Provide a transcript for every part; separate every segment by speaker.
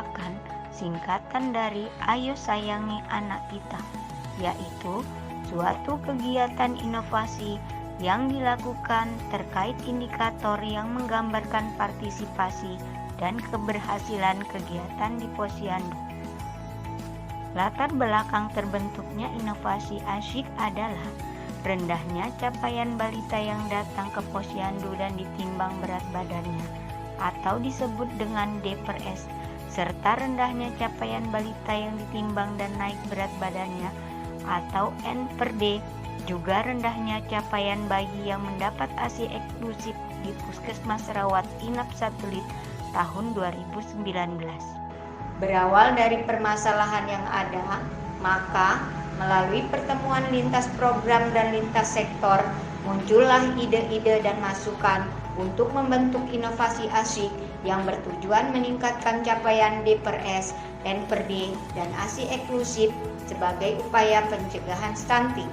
Speaker 1: merupakan singkatan dari Ayo Sayangi Anak Kita, yaitu suatu kegiatan inovasi yang dilakukan terkait indikator yang menggambarkan partisipasi dan keberhasilan kegiatan di Posyandu. Latar belakang terbentuknya inovasi asyik adalah rendahnya capaian balita yang datang ke Posyandu dan ditimbang berat badannya atau disebut dengan D/S, serta rendahnya capaian balita yang ditimbang dan naik berat badannya atau N/D, juga rendahnya capaian bayi yang mendapat ASI eksklusif di Puskesmas Rawat Inap Satelit tahun 2019. Berawal dari permasalahan yang ada, maka melalui pertemuan lintas program dan lintas sektor, muncullah ide-ide dan masukan untuk membentuk inovasi asyik yang bertujuan meningkatkan capaian D/S, N/D, dan ASI eksklusif sebagai upaya pencegahan stunting.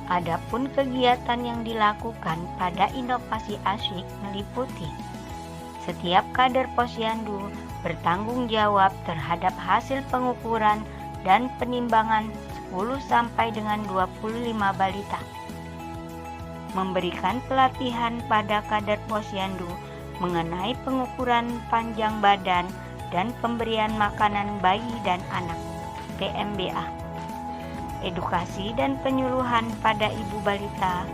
Speaker 1: Adapun kegiatan yang dilakukan pada inovasi asyik meliputi setiap kader Posyandu bertanggung jawab terhadap hasil pengukuran dan penimbangan 10 sampai dengan 25 balita. Memberikan pelatihan pada kader Posyandu mengenai pengukuran panjang badan dan pemberian makanan bayi dan anak (PMBA). Edukasi dan penyuluhan pada ibu balita,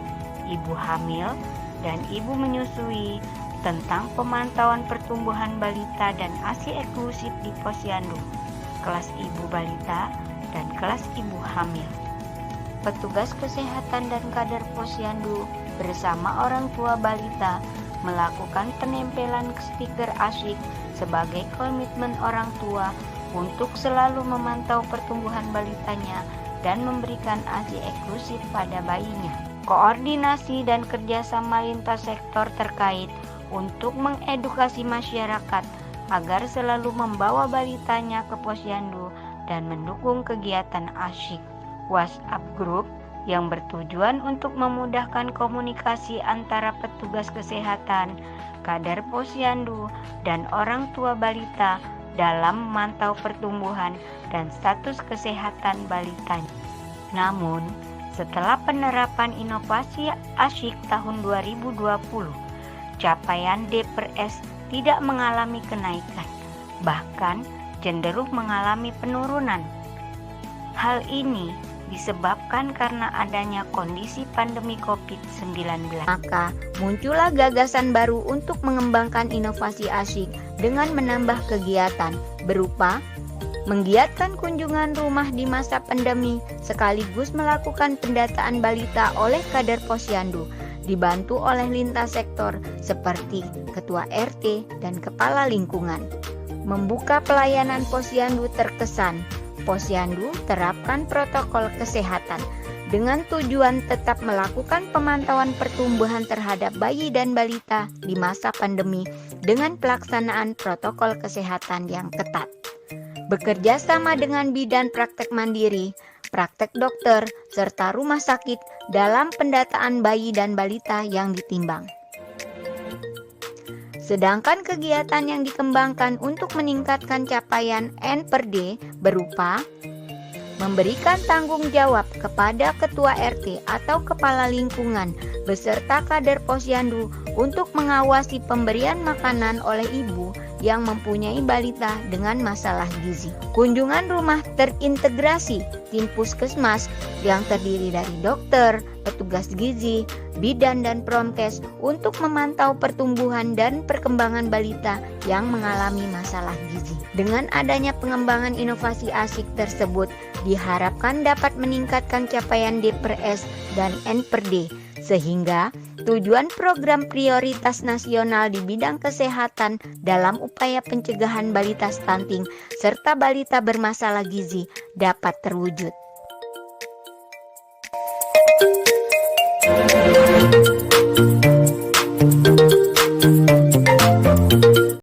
Speaker 1: ibu hamil, dan ibu menyusui tentang pemantauan pertumbuhan balita dan ASI eksklusif di Posyandu, kelas ibu balita, dan kelas ibu hamil. Petugas kesehatan dan kader Posyandu bersama orang tua balita melakukan penempelan stiker asyik sebagai komitmen orang tua untuk selalu memantau pertumbuhan balitanya dan memberikan ASI eksklusif pada bayinya. Koordinasi dan kerjasama lintas sektor terkait untuk mengedukasi masyarakat agar selalu membawa balitanya ke Posyandu dan mendukung kegiatan asyik. WhatsApp Group yang bertujuan untuk memudahkan komunikasi antara petugas kesehatan, kader Posyandu, dan orang tua balita dalam memantau pertumbuhan dan status kesehatan balitanya. Namun, setelah penerapan inovasi asyik tahun 2020, capaian D/S tidak mengalami kenaikan, bahkan cenderung mengalami penurunan. Hal ini disebabkan karena adanya kondisi pandemi COVID-19. Maka muncullah gagasan baru untuk mengembangkan inovasi asyik dengan menambah kegiatan berupa menggiatkan kunjungan rumah di masa pandemi sekaligus melakukan pendataan balita oleh kader Posyandu, dibantu oleh lintas sektor seperti ketua RT dan kepala lingkungan. Membuka pelayanan Posyandu terkesan. Posyandu terapkan protokol kesehatan dengan tujuan tetap melakukan pemantauan pertumbuhan terhadap bayi dan balita di masa pandemi dengan pelaksanaan protokol kesehatan yang ketat. Bekerja sama dengan bidan praktek mandiri, praktek dokter, serta rumah sakit dalam pendataan bayi dan balita yang ditimbang. Sedangkan kegiatan yang dikembangkan untuk meningkatkan capaian N/D berupa memberikan tanggung jawab kepada ketua RT atau kepala lingkungan beserta kader Posyandu untuk mengawasi pemberian makanan oleh ibu yang mempunyai balita dengan masalah gizi. Kunjungan rumah terintegrasi tim puskesmas yang terdiri dari dokter, petugas gizi, bidan dan promkes untuk memantau pertumbuhan dan perkembangan balita yang mengalami masalah gizi. Dengan adanya pengembangan inovasi asyik tersebut diharapkan dapat meningkatkan capaian D/S dan N/D sehingga tujuan program prioritas nasional di bidang kesehatan dalam upaya pencegahan balita stunting serta balita bermasalah gizi dapat terwujud.